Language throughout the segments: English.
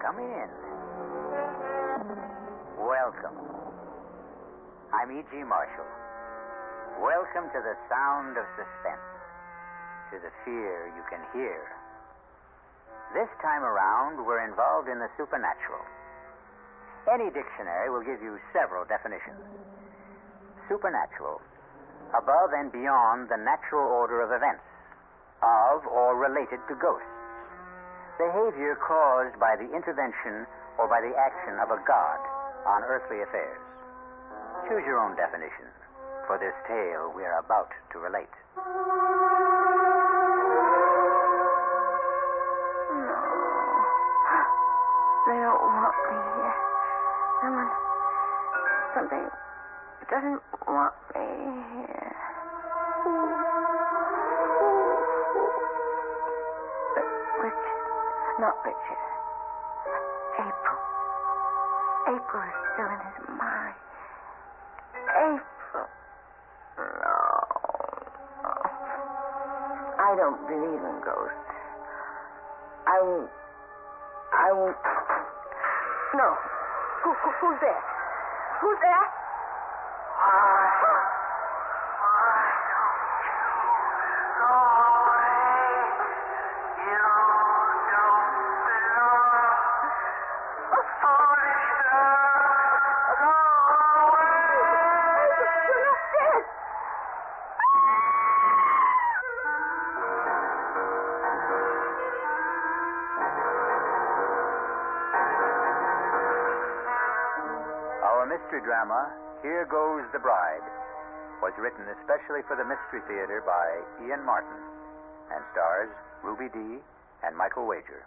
Come in. Welcome. I'm E.G. Marshall. Welcome to the sound of suspense, to the fear you can hear. This time around, we're involved in the supernatural. Any dictionary will give you several definitions. Supernatural, above and beyond the natural order of events, of or related to ghosts. Behavior caused by the intervention or by the action of a god on earthly affairs. Choose your own definition for this tale we are about to relate. No. They don't want me here. Something doesn't want me here. Richard. Not Richard. April. April is still in his mind. April. No. I don't believe in ghosts. I won't. No. Who's there? Who's there? Mystery drama, Here Goes the Bride, was written especially for the Mystery Theater by Ian Martin and stars Ruby Dee and Michael Wager.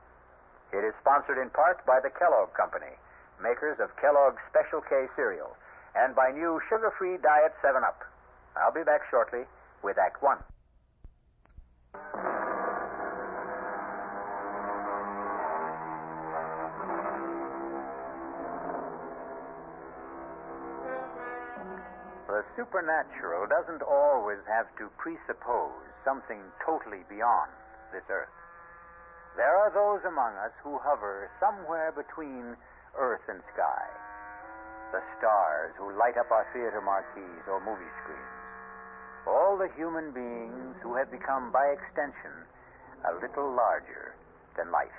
It is sponsored in part by the Kellogg Company, makers of Kellogg's Special K cereal, and by new sugar-free Diet 7-Up. I'll be back shortly with Act 1. The supernatural doesn't always have to presuppose something totally beyond this earth. There are those among us who hover somewhere between earth and sky. The stars who light up our theater marquees or movie screens. All the human beings who have become, by extension, a little larger than life.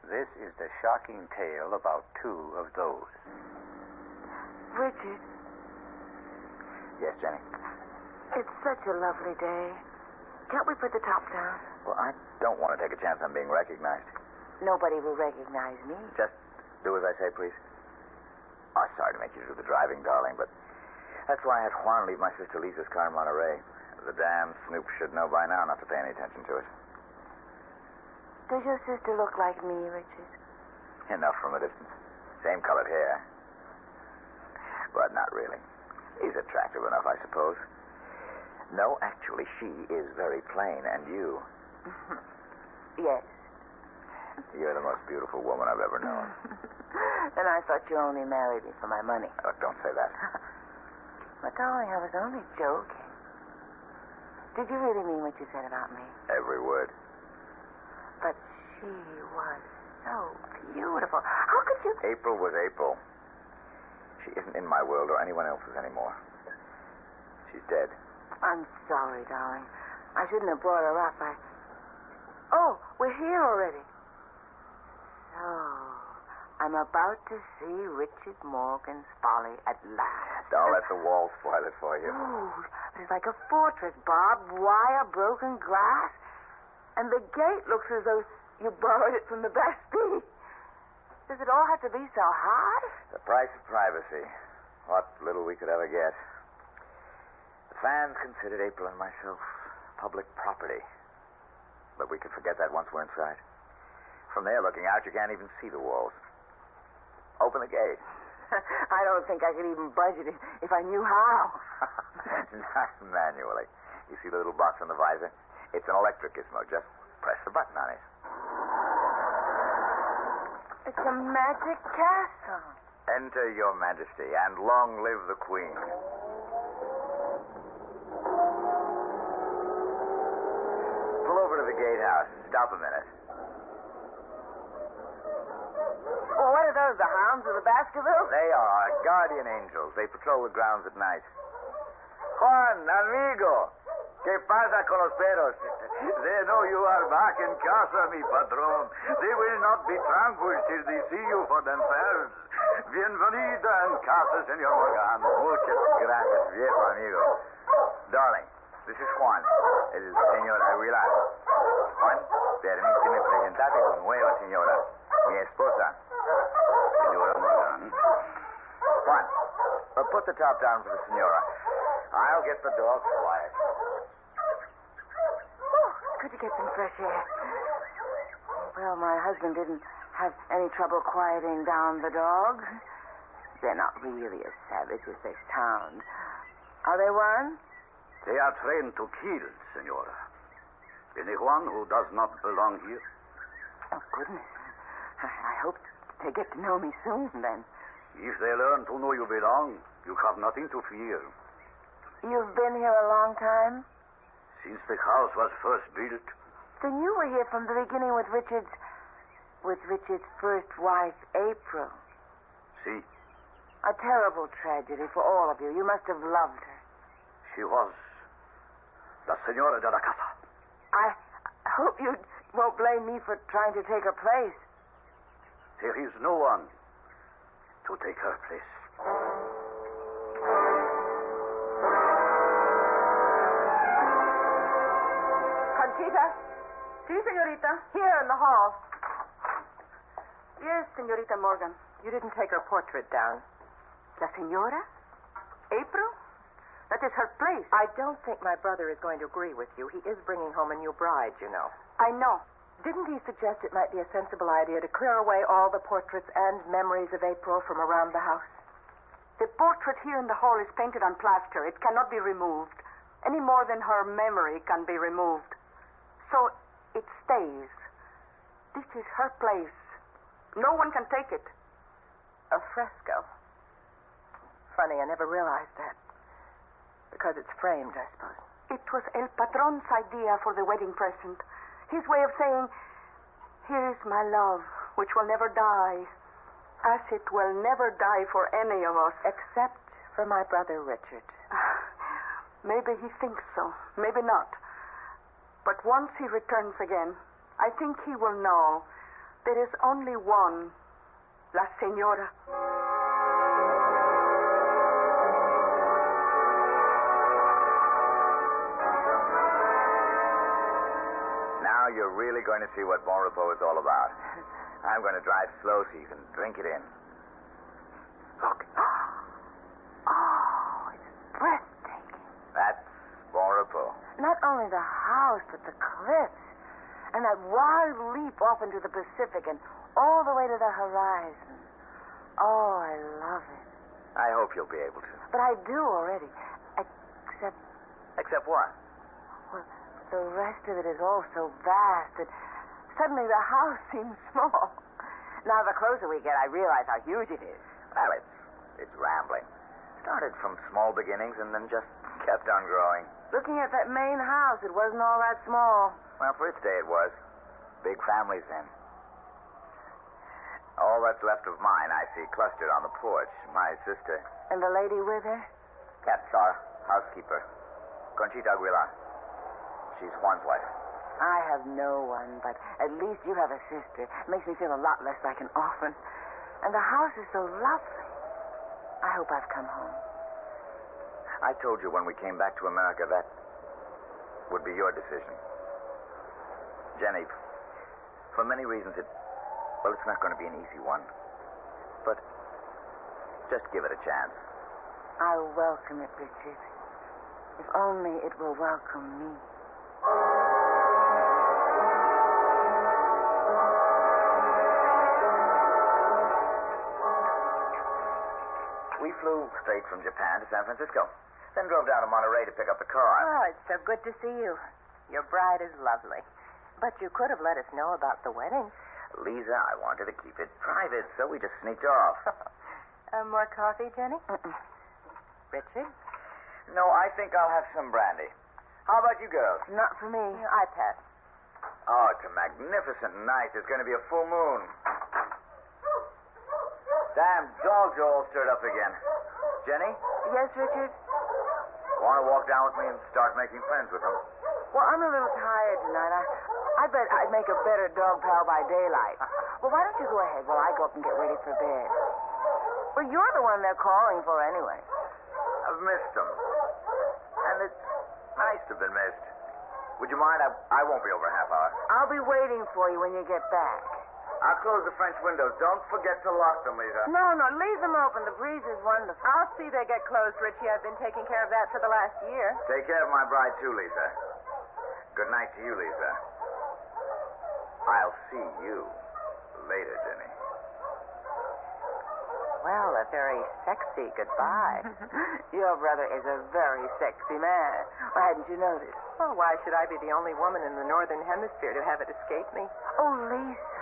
This is the shocking tale about two of those. Richard. Yes, Jenny? It's such a lovely day. Can't we put the top down? Well, I don't want to take a chance on being recognized. Nobody will recognize me. Just do as I say, please. Oh, sorry to make you do the driving, darling, but that's why I had Juan leave my sister Lisa's car in Monterey. The damn snoop should know by now not to pay any attention to it. Does your sister look like me, Richard? Enough from a distance. Same colored hair. But not really. He's attractive enough, I suppose. No, actually, she is very plain, and you... Yes. You're the most beautiful woman I've ever known. And I thought you only married me for my money. Oh, don't say that. But, darling, I was only joking. Did you really mean what you said about me? Every word. But she was so beautiful. How could you... April was April. She isn't in my world or anyone else's anymore. She's dead. I'm sorry, darling. I shouldn't have brought her up. Oh, we're here already. So, I'm about to see Richard Morgan's Folly at last. Don't let the wall spoil it for you. Ooh, it's like a fortress, barbed wire, broken glass. And the gate looks as though you borrowed it from the Bastille. Does it all have to be so high? The price of privacy. What little we could ever get. The fans considered April and myself public property. But we could forget that once we're inside. From there, looking out, you can't even see the walls. Open the gate. I don't think I could even budge it if I knew how. Not manually. You see the little box on the visor? It's an electric gizmo. Just press the button on it. It's a magic castle. Enter, Your Majesty, and long live the Queen. Pull over to the gatehouse. Stop a minute. the hounds of the Baskervilles? They are our guardian angels. They patrol the grounds at night. Juan, amigo. ¿Qué pasa con los perros? They know you are back in casa, mi patron. They will not be tranquil till they see you for themselves. Bienvenida en casa, Senor Morgan. Muchas gracias, viejo amigo. Darling, this is Juan, el señor Aguilar. Juan, permíteme presentarte con nueva señora, mi esposa, señora Morgan. Juan, put the top down for the senora. I'll get the dogs quiet. Could you get some fresh air? Well, my husband didn't have any trouble quieting down the dogs. They're not really as savage as they sound. Are they one? They are trained to kill, senora. Anyone who does not belong here? Oh, goodness. I hope they get to know me soon, then. If they learn to know you belong, you have nothing to fear. You've been here a long time? Since the house was first built. Then you were here from the beginning with Richard's first wife, April. See, A terrible tragedy for all of you. You must have loved her. she was la señora de la casa. I hope you won't blame me for trying to take her place. There is no one to take her place. Conchita? Sí, señorita. Here in the hall. Yes, señorita Morgan. You didn't take her portrait down. La señora? April? That is her place. I don't think my brother is going to agree with you. He is bringing home a new bride, you know. I know. Didn't he suggest it might be a sensible idea to clear away all the portraits and memories of April from around the house? The portrait here in the hall is painted on plaster. It cannot be removed, any more than her memory can be removed. So it stays. This is her place. No one can take it. A fresco. Funny, I never realized that. Because it's framed, I suppose. It was El Patron's idea for the wedding present. His way of saying, here is my love, which will never die, as it will never die for any of us. Except for my brother Richard. Maybe he thinks so. Maybe not. But once he returns again, I think he will know there is only one, La Señora. Now you're really going to see what Bon Repos is all about. I'm going to drive slow so you can drink it in. Look. Oh, it's breathtaking. That's Bon Repos. Not only the house, but the cliffs. And that wild leap off into the Pacific and all the way to the horizon. Oh, I love it. I hope you'll be able to. But I do already. Except, Except what? well, the rest of it is all so vast that suddenly the house seems small. Now, the closer we get, I realize how huge it is. Well, it's rambling. Started from small beginnings and then just kept on growing. Looking at that main house, it wasn't all that small. Well, for its day it was. Big families then. All that's left of mine I see clustered on the porch. My sister, And the lady with her? Kat's our housekeeper, Conchita Aguilar. She's Juan's wife. I have no one, but at least you have a sister. It makes me feel a lot less like an orphan. And the house is so lovely. I hope I've come home. I told you when we came back to America that would be your decision. Jenny, for many reasons it's not going to be an easy one. But just give it a chance. I'll welcome it, Richard. If only it will welcome me. We flew straight from Japan to San Francisco. Then drove down to Monterey to pick up the car. Oh, it's so good to see you. Your bride is lovely. But you could have let us know about the wedding. Lisa, I wanted to keep it private, so we just sneaked off. More coffee, Jenny? Richard? No, I think I'll have some brandy. How about you girls? Not for me. I pass. Oh, it's a magnificent night. There's going to be a full moon. dogs are all stirred up again. Jenny, Yes, Richard? want to walk down with me and start making friends with them? Well, I'm a little tired tonight. I bet I'd make a better dog pal by daylight. Well, why don't you go ahead while I go up and get ready for bed? Well, you're the one they're calling for anyway. I've missed them. And it's nice to have been missed. Would you mind? I won't be over a half hour. I'll be waiting for you when you get back. I'll close the French windows. Don't forget to lock them, Lisa. No, leave them open. The breeze is wonderful. I'll see they get closed, Richie. I've been taking care of that for the last year. Take care of my bride, too, Lisa. Good night to you, Lisa. I'll see you later, Jenny. Well, a very sexy goodbye. Your brother is a very sexy man. Why hadn't you noticed? Well, why should I be the only woman in the Northern Hemisphere to have it escape me? Oh, Lisa.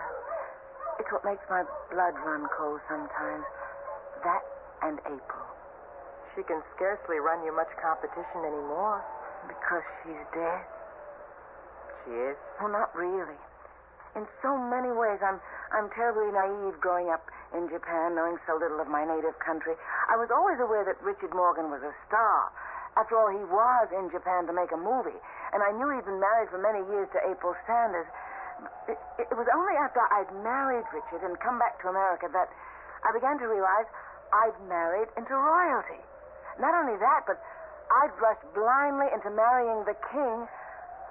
It's what makes my blood run cold sometimes. That and April. She can scarcely run you much competition anymore. Because she's dead? She is? Well, not really. In so many ways, I'm terribly naive growing up in Japan, knowing so little of my native country. I was always aware that Richard Morgan was a star. After all, he was in Japan to make a movie. And I knew he'd been married for many years to April Sanders. It was only after I'd married Richard and come back to America that I began to realize I'd married into royalty. Not only that, but I'd rushed blindly into marrying the king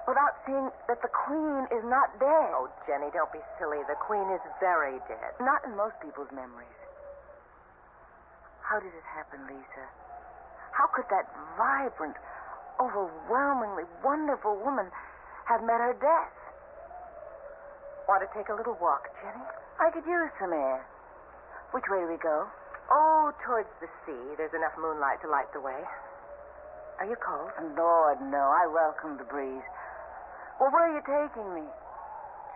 without seeing that the Queen is not dead. Oh, Jenny, don't be silly. The Queen is very dead. Not in most people's memories. How did it happen, Lisa? How could that vibrant, overwhelmingly wonderful woman have met her death? Want to take a little walk, Jenny? I could use some air. Which way do we go? Oh, towards the sea. There's enough moonlight to light the way. Are you cold? Lord, no. I welcome the breeze. Well, where are you taking me?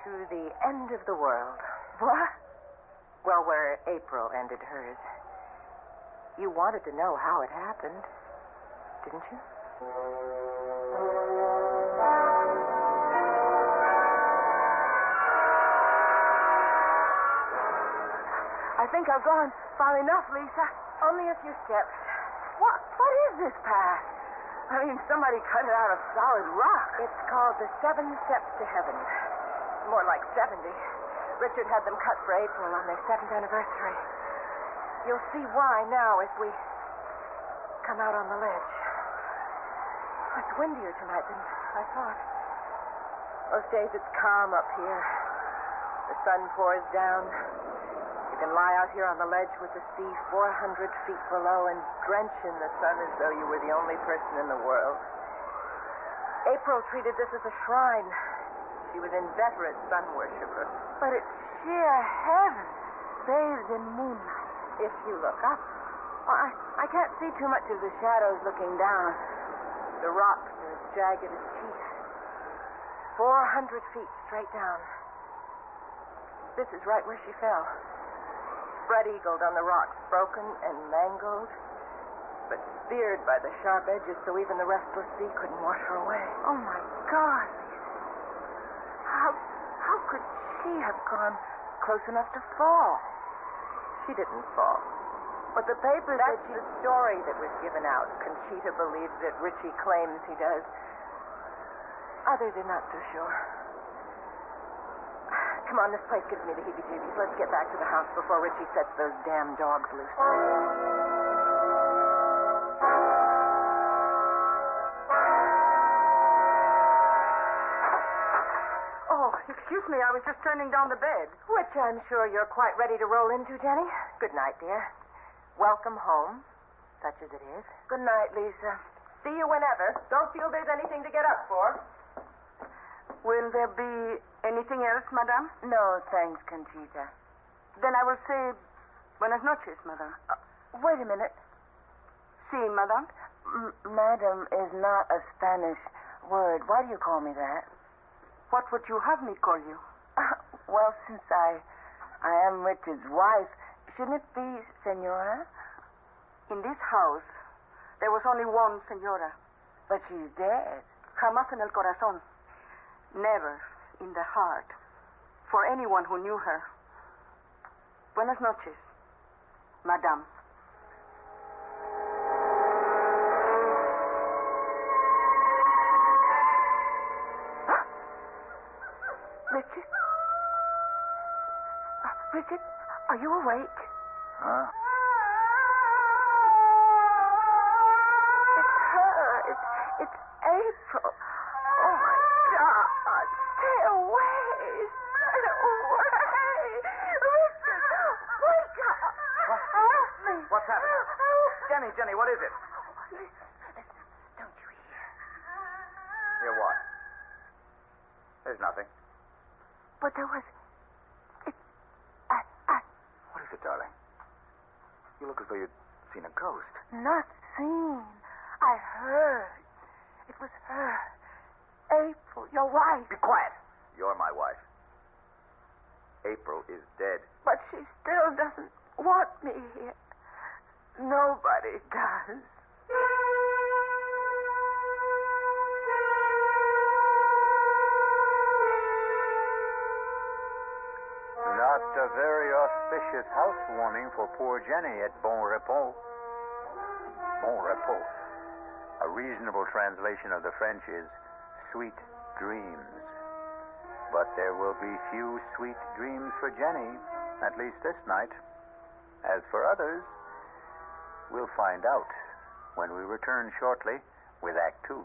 To the end of the world. What? Well, where April ended hers. You wanted to know how it happened, didn't you? I think I've gone far enough, Lisa. Only a few steps. What is this path? I mean, somebody cut it out of solid rock. It's called the 7 Steps to Heaven. More like 70. Richard had them cut for April on their 7th anniversary. You'll see why now as we come out on the ledge. It's windier tonight than I thought. Most days it's calm up here. The sun pours down. You can lie out here on the ledge with the sea 400 feet below and drench in the sun as though you were the only person in the world. April treated this as a shrine. She was inveterate sun worshiper. But it's sheer heaven, bathed in moonlight. If you look up, Well, I can't see too much of the shadows looking down. the rocks are as jagged as teeth. 400 feet straight down. This is right where she fell. Spread-eagled on the rocks, broken and mangled, but speared by the sharp edges so even the restless sea couldn't wash her away. Oh, my God, Lisa. How could she have gone close enough to fall? She didn't fall. But the papers That's said she... the story that was given out. Conchita believes it. Richie claims he does. Others are not so sure. Come on, this place gives me the heebie-jeebies. Let's get back to the house before Richie sets those damn dogs loose. Oh, excuse me, I was just turning down the bed. Which I'm sure you're quite ready to roll into, Jenny. Good night, dear. Welcome home, such as it is. Good night, Lisa. See you whenever. Don't feel there's anything to get up for. Will there be anything else, madame? No, thanks, Conchita. Then I will say buenas noches, madame. Wait a minute. Sí, madame. Madam is not a Spanish word. Why do you call me that? What would you have me call you? Well, since I am Richard's wife, shouldn't it be Senora? In this house, there was only one senora. But she's dead. Jamás en el corazón. Never in the heart. For anyone who knew her. Buenas noches. Madame. Richard? Richard, are you awake? Huh? It's her. It's April. Oh, my God. Stay away. Stay away. Richard, wake up. Help me. What's happening? Help. Jenny, what is it? Listen. Don't you hear? Hear what? There's nothing. But there was... What is it, darling? You look as though you'd seen a ghost. Not seen. I heard. It was her. April, your wife. Be quiet. You're my wife. April is dead. But she still doesn't want me here. Nobody does. Not a very auspicious housewarming for poor Jenny at Bon Repos. Bon Repos. A reasonable translation of the French is sweet dreams. But there will be few sweet dreams for Jenny, at least this night. As for others, we'll find out when we return shortly with Act Two.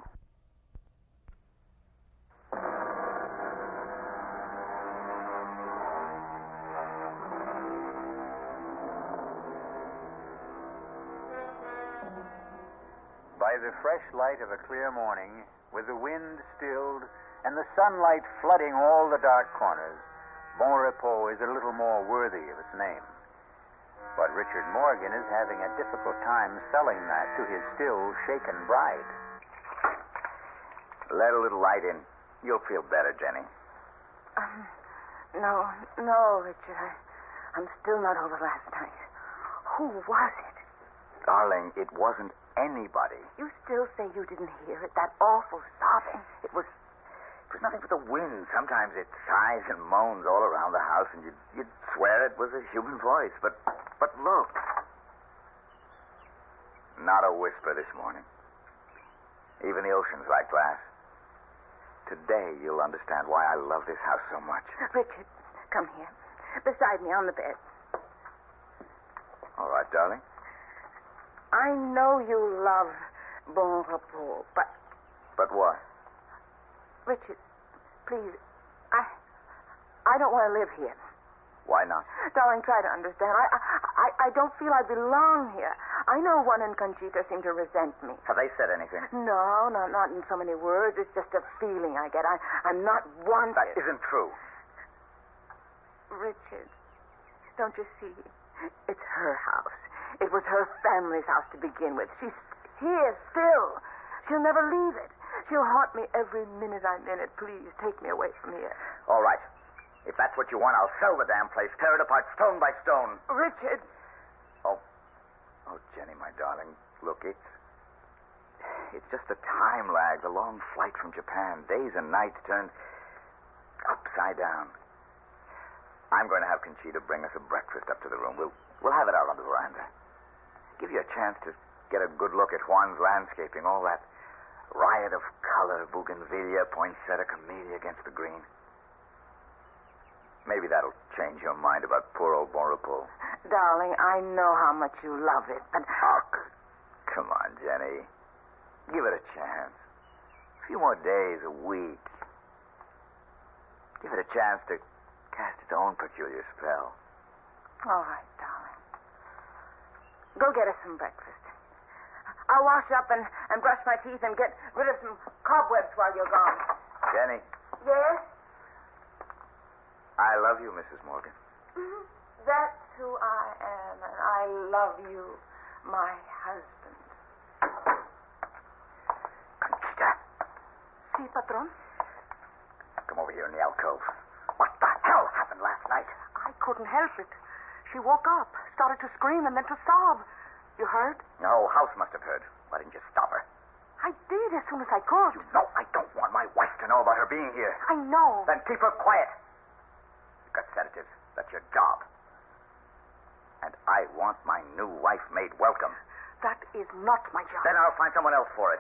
By the fresh light of a clear morning, with the wind stilled and the sunlight flooding all the dark corners, Bon Repos is a little more worthy of its name. But Richard Morgan is having a difficult time selling that to his still shaken bride. Let a little light in. You'll feel better, Jenny. No, Richard. I'm still not over last night. Who was it? Darling, it wasn't anybody. You still say you didn't hear it? That awful sobbing. It was nothing but the wind. Sometimes it sighs and moans all around the house, and you'd swear it was a human voice. But look. Not a whisper this morning. Even the ocean's like glass. Today you'll understand why I love this house so much. Richard, come here. Beside me on the bed. All right, darling. I know you love Bon Repos, but... But what? Richard, please, I don't want to live here. Why not? Darling, try to understand. I don't feel I belong here. I know Juan and Conchita seem to resent me. Have they said anything? No, not in so many words. It's just a feeling I get. I'm not wanted. That isn't true. Richard, don't you see? It's her house. It was her family's house to begin with. She's here still. She'll never leave it. She'll haunt me every minute I'm in it. Please, take me away from here. All right. If that's what you want, I'll sell the damn place, tear it apart stone by stone. Richard. Oh, Jenny, my darling, look, it's just the time lag, the long flight from Japan. Days and nights turned upside down. I'm going to have Conchita bring us a breakfast up to the room. We'll have it out on the veranda. Give you a chance to get a good look at Juan's landscaping, all that riot of color, bougainvillea, poinsettia, camellia against the green. Maybe that'll change your mind about poor old Bon Repos. Darling, I know how much you love it, but... Oh, come on, Jenny. Give it a chance. A few more days, a week. Give it a chance to cast its own peculiar spell. All right, darling. Go get us some breakfast. I'll wash up and brush my teeth and get rid of some cobwebs while you're gone. Jenny. Yes? I love you, Mrs. Morgan. Mm-hmm. That's who I am, and I love you, my husband. Conchita. Si, patron? Come over here in the alcove. What the hell happened last night? I couldn't help it. She woke up, started to scream, and then to sob. You heard? No, house must have heard. Why didn't you stop her? I did as soon as I could. You know I don't want my wife to know about her being here. I know. Then keep her quiet. You've got sedatives. That's your job. And I won't want my new wife made welcome. That is not my job. Then I'll find someone else for it.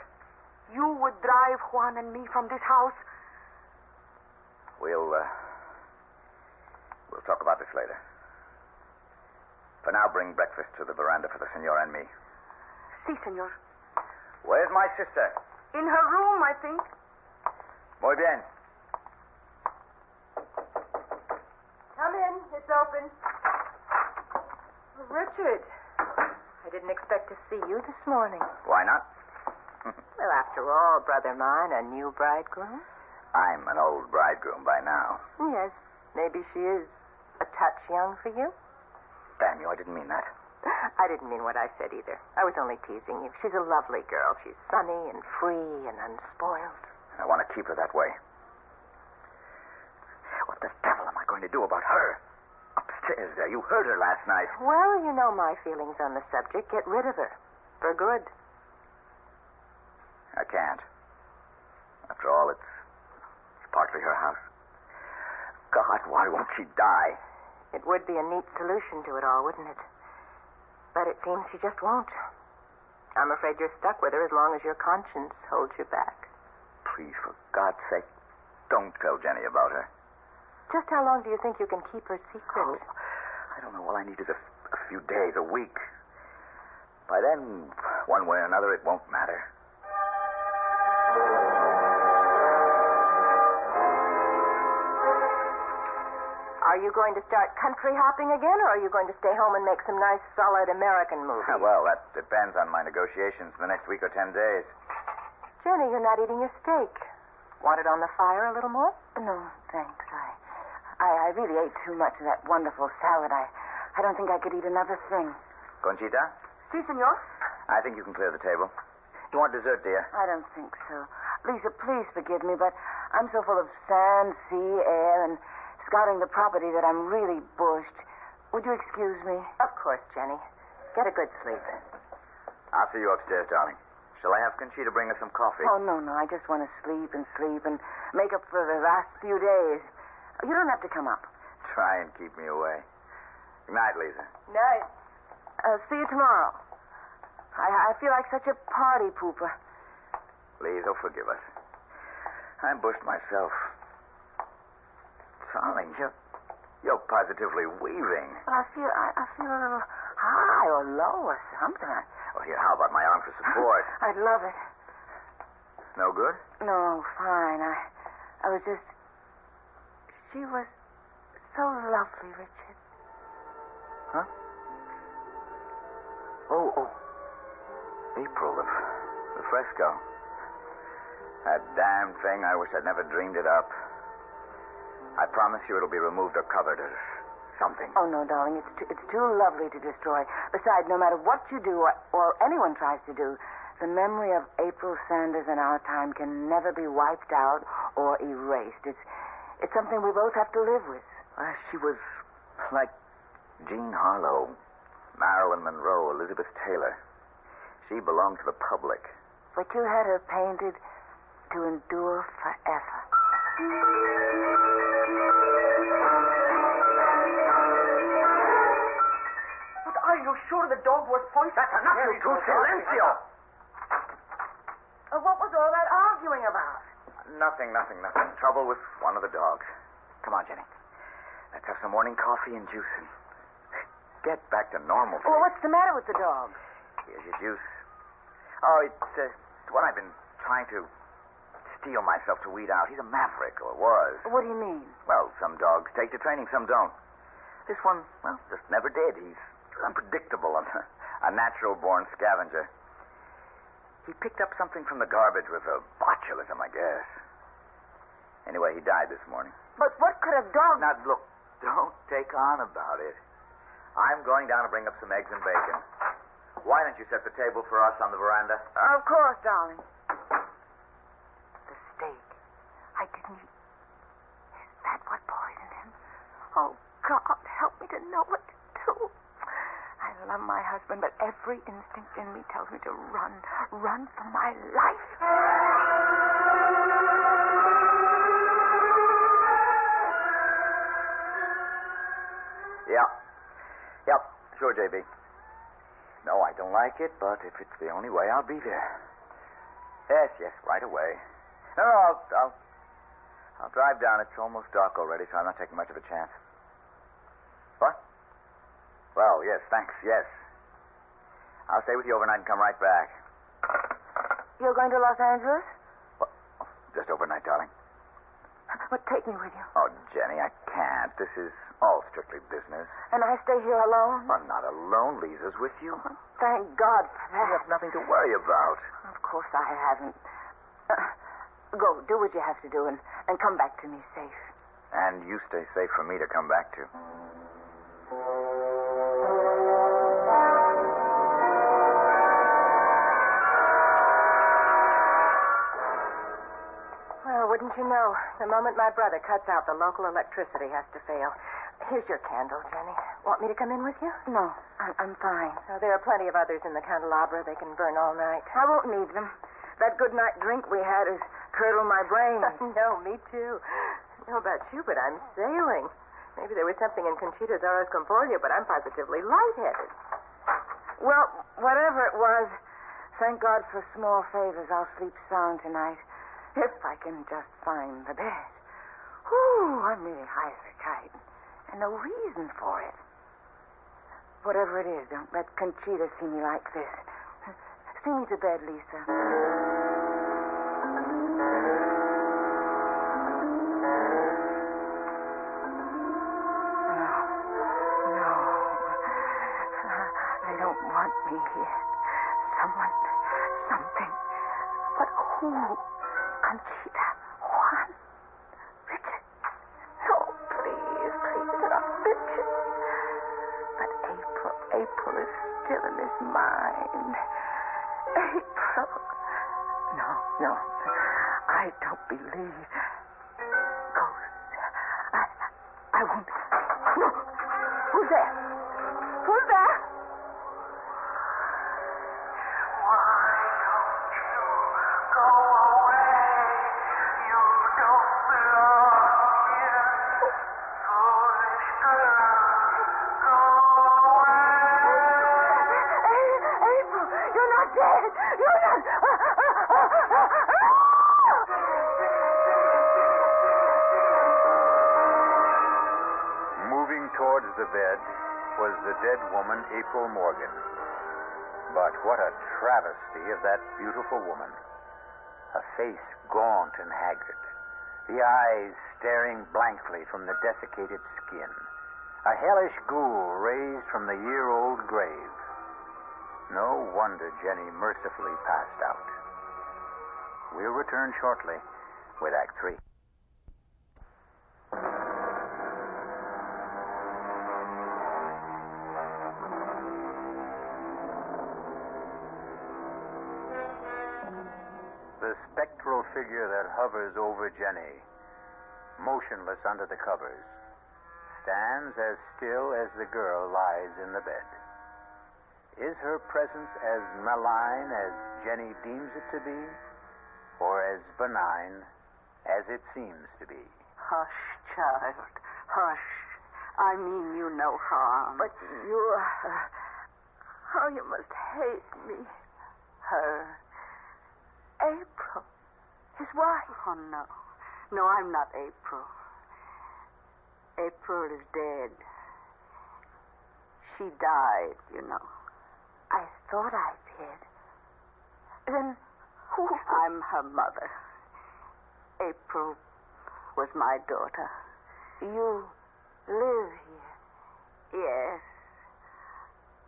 You would drive Juan and me from this house? We'll talk about this later. For now, bring breakfast to the veranda for the senor and me. Si, senor. Where's my sister? In her room, I think. Muy bien. Come in. It's open. Richard, I didn't expect to see you this morning. Why not? Well, after all, brother mine, a new bridegroom. I'm an old bridegroom by now. Yes, maybe she is a touch young for you. Damn you, I didn't mean that. I didn't mean what I said either. I was only teasing you. She's a lovely girl. She's sunny and free and unspoiled. I want to keep her that way. What the devil am I going to do about her? Upstairs there. You heard her last night. Well, you know my feelings on the subject. Get rid of her. For good. I can't. After all, it's partly her house. God, why won't she die? It would be a neat solution to it all, wouldn't it? But it seems she just won't. I'm afraid you're stuck with her as long as your conscience holds you back. Please, for God's sake, don't tell Jenny about her. Just how long do you think you can keep her secret? Oh, I don't know. All I need is a few days, a week. By then, one way or another, it won't matter. Are you going to start country hopping again, or are you going to stay home and make some nice, solid American movies? Well, that depends on my negotiations for the next week or 10 days. Jenny, you're not eating your steak. Want it on the fire a little more? No, thanks. I really ate too much of that wonderful salad. I don't think I could eat another thing. Conchita, Si, senor. I think you can clear the table. You want dessert, dear? I don't think so. Lisa, please forgive me, but I'm so full of sand, sea, air, and scouting the property that I'm really bushed. Would you excuse me? Of course, Jenny. Get a good sleep. I'll see you upstairs, darling. Shall I have Conchita bring us some coffee? Oh, no. I just want to sleep and make up for the last few days. You don't have to come up. Try and keep me away. Good night, Lisa. Night. See you tomorrow. I feel like such a party pooper. Please, forgive us. I'm bushed myself. Darling, you're positively weaving. But I feel a little high or low or something. Well, here, how about my arm for support? I'd love it. No good? No, fine. I was just... She was so lovely, Richard. Huh? Oh. April, the fresco. That damn thing, I wish I'd never dreamed it up. I promise you it'll be removed or covered or something. Oh, no, darling. It's too lovely to destroy. Besides, no matter what you do or anyone tries to do, the memory of April Sanders in our time can never be wiped out or erased. It's something we both have to live with. She was like Jean Harlow, Marilyn Monroe, Elizabeth Taylor. She belonged to the public. But you had her painted to endure forever. But are you sure the dog was poisoned? That's enough, you two. Silencio! What was all that arguing about? Nothing. Trouble with one of the dogs. Come on, Jenny. Let's have some morning coffee and juice and get back to normal. Well, what's the matter with the dog? Here's your juice. Oh, it's what I've been trying to steel myself to weed out. He's a maverick, or was. What do you mean? Well, some dogs take to training, some don't. This one, well, just never did. He's unpredictable, a natural-born scavenger. He picked up something from the garbage with a botulism, I guess. Anyway, he died this morning. But what could a dog... Now, look, don't take on about it. I'm going down to bring up some eggs and bacon. Why don't you set the table for us on the veranda? Of course, darling. The steak. I didn't eat. Is that what poisoned him? Oh, God, help me to know what to do. I love my husband, but every instinct in me tells me to run for my life. Yep, sure, JB. No, I don't like it, but if it's the only way, I'll be there. Yes, right away. No, I'll drive down. It's almost dark already, so I'm not taking much of a chance. What? Well, yes, thanks, yes. I'll stay with you overnight and come right back. You're going to Los Angeles? What? Oh, just overnight, darling. But take me with you. Oh, Jenny, I can't. This is all strictly business. And I stay here alone? I'm not alone. Lisa's with you. Thank God for that. You have nothing to worry about. Of course I haven't. Go, do what you have to do, and come back to me safe. And you stay safe for me to come back to. Well, wouldn't you know, the moment my brother cuts out, the local electricity has to fail. Here's your candle, Jenny. Want me to come in with you? No, I'm fine. Oh, there are plenty of others in the candelabra. They can burn all night. I won't need them. That good night drink we had has curdled my brain. No, me too. I don't know about you, but I'm sailing. Maybe there was something in Conchita's Horas Comportia, but I'm positively lightheaded. Well, whatever it was, thank God for small favors. I'll sleep sound tonight. If I can just find the bed. Whew, I'm really high as a kite. And no reason for it. Whatever it is, don't let Conchita see me like this. See me to bed, Lisa. No. They don't want me here. Someone, something. But who? Conchita, Juan, Richard. No, please, not Richard. But April is still in his mind. April. No, I don't believe ghosts. I won't. No. Who's there? Who's there? Towards the bed was the dead woman, April Morgan. But what a travesty of that beautiful woman. A face gaunt and haggard, the eyes staring blankly from the desiccated skin, a hellish ghoul raised from the year-old grave. No wonder Jenny mercifully passed out. We'll return shortly with Act 3. The spectral figure that hovers over Jenny, motionless under the covers, stands as still as the girl lies in the bed. Is her presence as malign as Jenny deems it to be, or as benign as it seems to be? Hush, child, hush. I mean you no harm. But you... oh, you must hate me. Her? April. His wife. Oh, no. No, I'm not April. April is dead. She died, you know. I thought I did. Then who? I'm her mother. April was my daughter. You live here? Yes.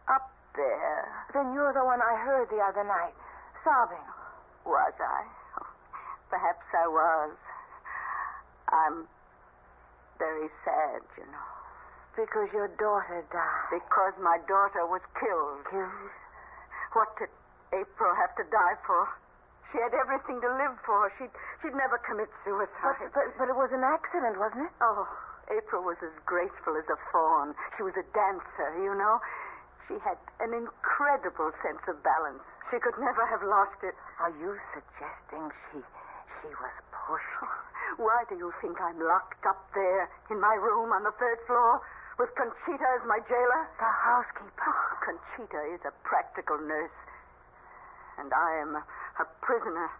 Up there. Then you're the one I heard the other night, sobbing. Was I? Oh, perhaps I was. I'm very sad, you know. Because your daughter died. Because my daughter was killed. Killed? What did April have to die for? She had everything to live for. She'd never commit suicide. But it was an accident, wasn't it? Oh, April was as graceful as a fawn. She was a dancer, you know. She had an incredible sense of balance. She could never have lost it. Are you suggesting she was pushed? Why do you think I'm locked up there in my room on the 3rd floor? with Conchita as my jailer. The housekeeper. Oh, Conchita is a practical nurse. And I am a prisoner,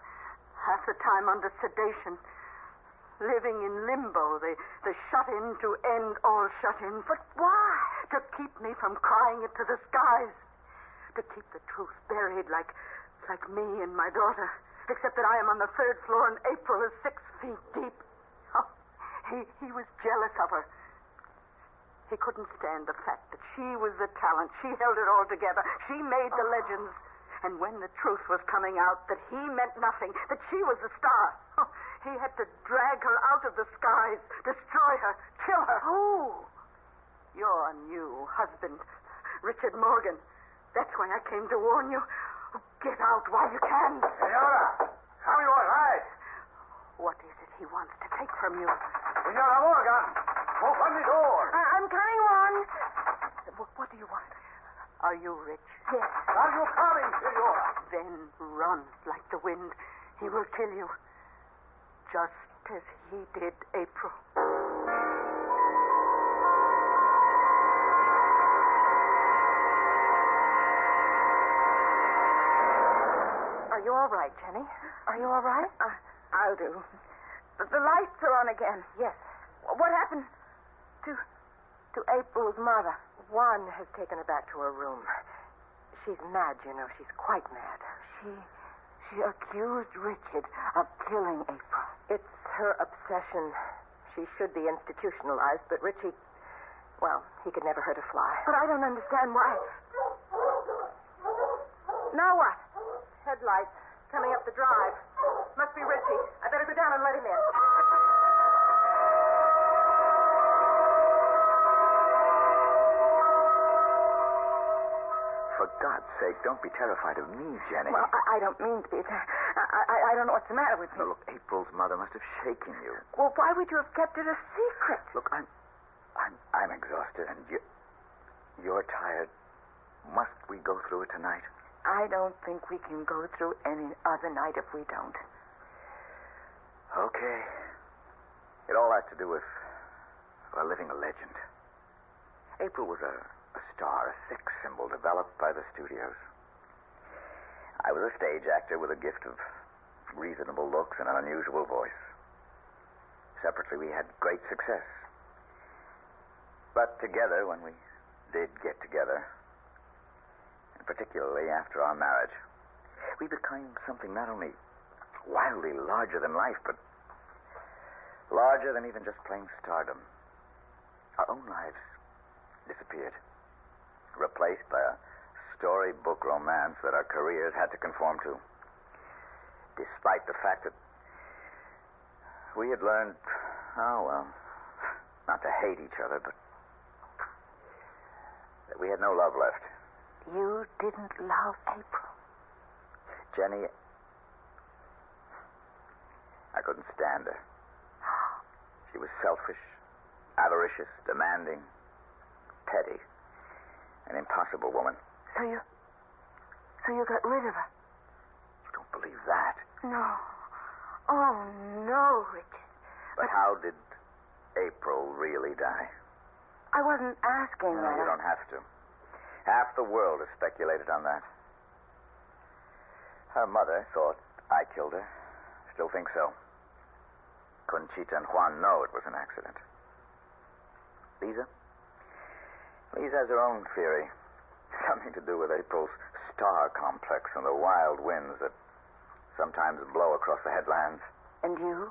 half the time under sedation, living in limbo, the shut-in to end all shut-ins. But why? To keep me from crying it to the skies. To keep the truth buried like me and my daughter. Except that I am on the 3rd floor and April is 6 feet deep. Oh, he was jealous of her. He couldn't stand the fact that she was the talent. She held it all together. She made the legends. And when the truth was coming out that he meant nothing, that she was the star, he had to drag her out of the skies, destroy her, kill her. Who? Your new husband, Richard Morgan. That's why I came to warn you. Get out while you can. Senora, are you all right? What is it he wants to take from you? Senora Morgan, open the door. I'm coming, Juan. What do you want? Are you rich? Yes. Are you coming, Senora? Then run like the wind. He will kill you. Just as he did April. Are you all right, Jenny? Are you all right? I'll do. The lights are on again. Yes. What happened to April's mother? Juan has taken her back to her room. She's mad, you know. She's quite mad. She accused Richard of killing April. It's her obsession. She should be institutionalized, but Richie, well, he could never hurt a fly. But I don't understand why. Now what? Headlights coming up the drive. Must be Richie. I better go down and let him in. For God's sake, don't be terrified of me, Jenny. Well, I don't mean to be. I don't know what's the matter with me. No, look, April's mother must have shaken you. Well, why would you have kept it a secret? Look, I'm exhausted, and you're tired. Must we go through it tonight? I don't think we can go through any other night if we don't. Okay. It all has to do with living a legend. April was a star, a sex symbol developed by the studios. I was a stage actor with a gift of reasonable looks and an unusual voice. Separately, we had great success. But together, when we did get together, and particularly after our marriage, we became something not only wildly larger than life, but larger than even just plain stardom. Our own lives disappeared, replaced by a storybook romance that our careers had to conform to. Despite the fact that we had learned, not to hate each other, but that we had no love left. You didn't love April. Jenny, I couldn't stand her. She was selfish, avaricious, demanding, petty, an impossible woman. So you got rid of her? You don't believe that? No. Oh, no, Richard. But how did April really die? I wasn't asking No, that. you don't have to. Half the world has speculated on that. Her mother thought I killed her. Still think so. Conchita and Juan know it was an accident. Lisa has her own theory. Something to do with April's star complex and the wild winds that sometimes blow across the headlands. And you?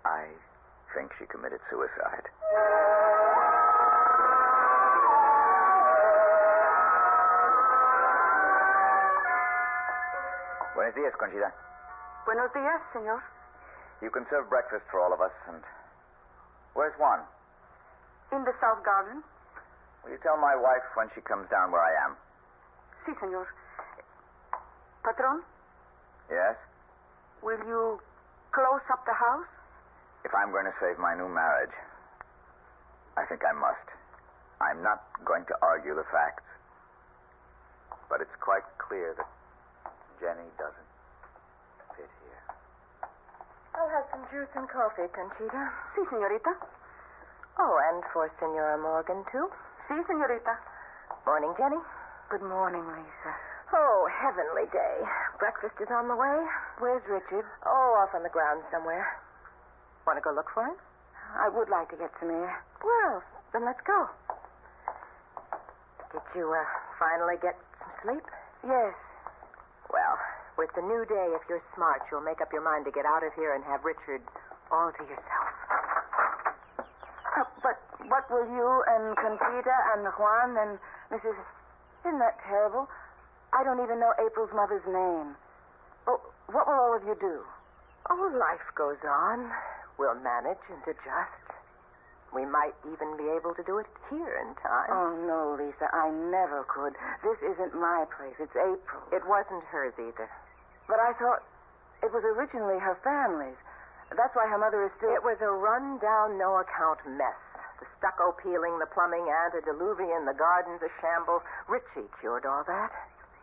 I think she committed suicide. Buenos días, Conchita. Buenos días, senor. You can serve breakfast for all of us, and... Where's Juan? In the South Garden? Will you tell my wife when she comes down where I am? Si, senor. Patron, Yes? will you close up the house? If I'm going to save my new marriage, I think I must. I'm not going to argue the facts. But it's quite clear that Jenny doesn't fit here. I'll have some juice and coffee, Conchita. Si, señorita. Oh, and for Senora Morgan, too. Si, senorita. Morning, Jenny. Good morning, Lisa. Oh, heavenly day. Breakfast is on the way. Where's Richard? Oh, off on the grounds somewhere. Want to go look for him? I would like to get some air. Well, then let's go. Did you finally get some sleep? Yes. Well, with the new day, if you're smart, you'll make up your mind to get out of here and have Richard all to yourself. But what will you and Conchita and Juan and Mrs. Isn't that terrible? I don't even know April's mother's name. Oh, what will all of you do? Oh, life goes on. We'll manage and adjust. We might even be able to do it here in time. Oh, no, Lisa, I never could. This isn't my place. It's April's. It wasn't hers either. But I thought it was originally her family's. That's why her mother is still... It was a run-down, no-account mess. The stucco peeling, the plumbing antediluvian, the gardens a shamble. Richie cured all that.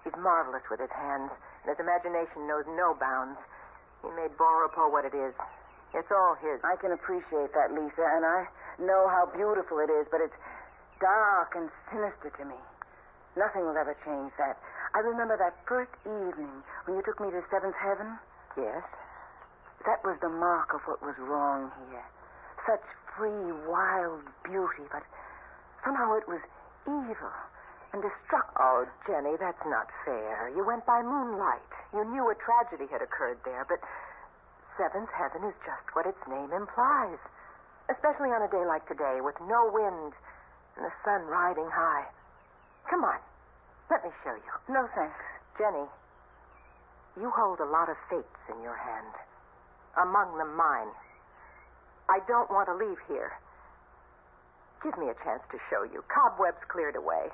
He's marvelous with his hands, and his imagination knows no bounds. He made Bonrepos what it is. It's all his. I can appreciate that, Lisa, and I know how beautiful it is, but it's dark and sinister to me. Nothing will ever change that. I remember that first evening when you took me to Seventh Heaven. Yes? That was the mark of what was wrong here. Such free, wild beauty, but somehow it was evil and destructive. Oh, Jenny, that's not fair. You went by moonlight. You knew a tragedy had occurred there, but Seventh Heaven is just what its name implies. Especially on a day like today, with no wind and the sun riding high. Come on. Let me show you. No, thanks. Jenny, you hold a lot of fates in your hand. Among them mine. I don't want to leave here. Give me a chance to show you. Cobwebs cleared away.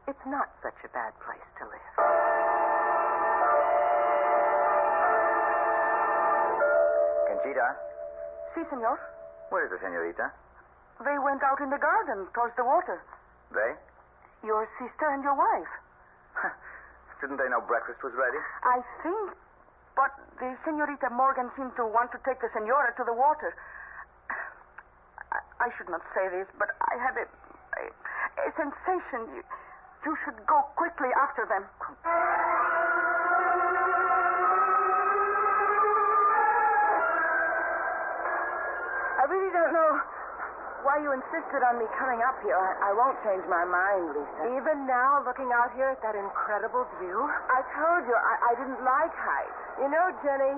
It's not such a bad place to live. Conchita, Si, senor. where is the senorita? They went out in the garden towards the water. They? Your sister and your wife. Didn't they know breakfast was ready? I think, but the Senorita Morgan seemed to want to take the senora to the water. I should not say this, but I had a sensation you should go quickly after them. I really don't know why you insisted on me coming up here. I won't change my mind, Lisa. Even now, looking out here at that incredible view? I told you I didn't like heights. You know, Jenny,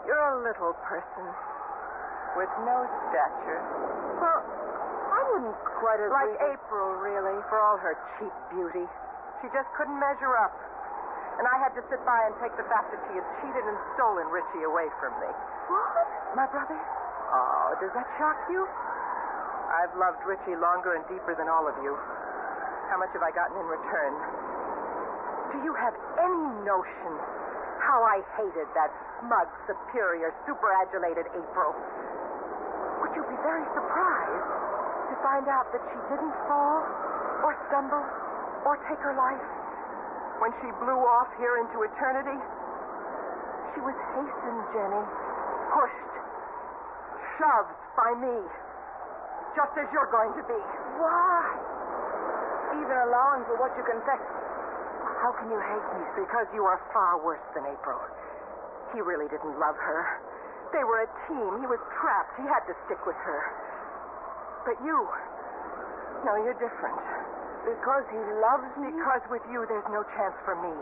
you're a little person with no stature. Well, I wouldn't quite agree. Like April, really, for all her cheap beauty. She just couldn't measure up. And I had to sit by and take the fact that she had cheated and stolen Richie away from me. What? My brother? Oh, does that shock you? I've loved Richie longer and deeper than all of you. How much have I gotten in return? Do you have any notion how I hated that smug, superior, superadulated April? Would you be very surprised to find out that she didn't fall or stumble or take her life when she blew off here into eternity? She was hastened, Jenny, pushed, shoved by me, just as you're going to be. Why? Even allowing for what you confess. How can you hate me? Because you are far worse than April. He really didn't love her. They were a team. He was trapped. He had to stick with her. But you, no, you're different. Because he loves me? Because with you, there's no chance for me.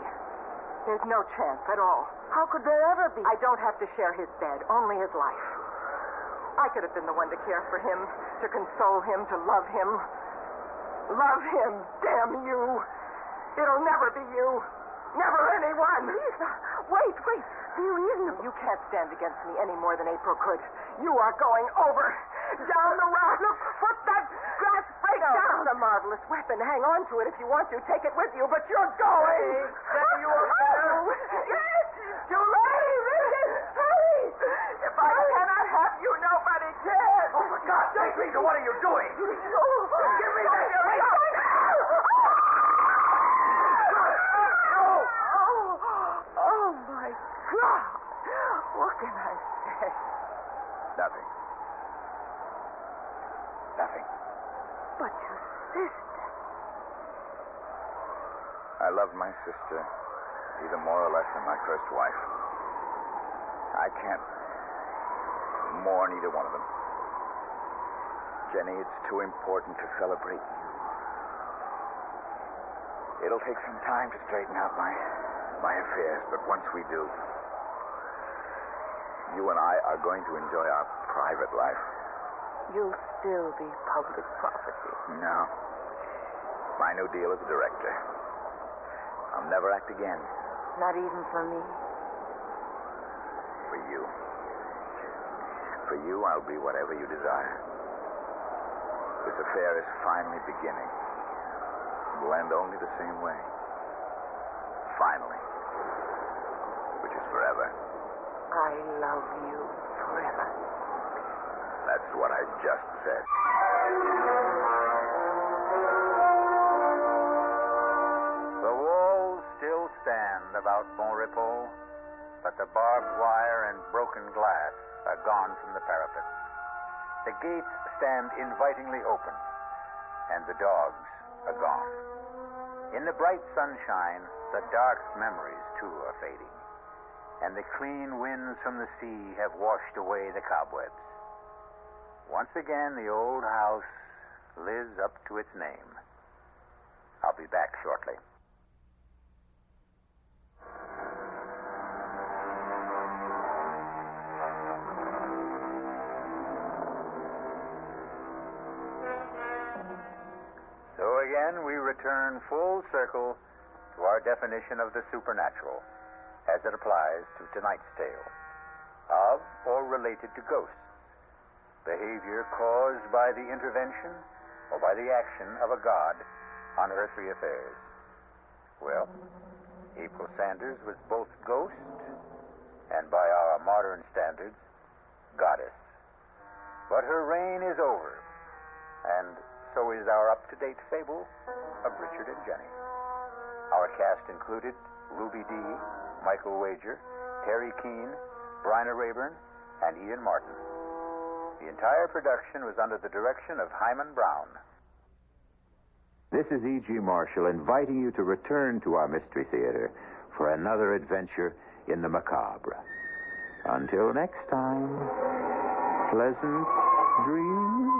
There's no chance at all. How could there ever be? I don't have to share his bed, only his life. I could have been the one to care for him, to console him, to love him. Love him, damn you. It'll never be you. Never anyone. Lisa, wait. The reason you can't stand against me any more than April could. You are going over. Down the rock. Look, put that grass break down. It's a marvelous weapon. Hang on to it if you want to. Take it with you, but you're going. Hey, you up there? Yes, too late. Hurry. If I cannot have you, nobody can. Oh, for God's sake, Lisa, what are you doing? Give me that. Oh, my God. What can I say? Nothing. But your sister. I loved my sister either more or less than my first wife. I can't mourn either one of them. Jenny, it's too important to celebrate you. It'll take some time to straighten out my affairs, but once we do, you and I are going to enjoy our private life. You'll still be public property. No. My new deal as a director. I'll never act again. Not even for me. For you. For you, I'll be whatever you desire. This affair is finally beginning. It will end only the same way. Finally. Which is forever. I love you forever. That's what I just said. The walls still stand about Bon Repos, but the barbed wire and broken glass are gone from the parapet. The gates stand invitingly open, and the dogs are gone. In the bright sunshine, the dark memories, too, are fading, and the clean winds from the sea have washed away the cobwebs. Once again, the old house lives up to its name. I'll be back shortly. So again, we return full circle to our definition of the supernatural as it applies to tonight's tale, of or related to ghosts, behavior caused by the intervention or by the action of a god on earthly affairs. Well, April Sanders was both ghost and, by our modern standards, goddess. But her reign is over, and so is our up-to-date fable of Richard and Jenny. Our cast included Ruby Dee, Michael Wager, Terry Keane, Bryna Rayburn, and Ian Martin. The entire production was under the direction of Hyman Brown. This is E.G. Marshall inviting you to return to our Mystery Theater for another adventure in the macabre. Until next time, pleasant dreams.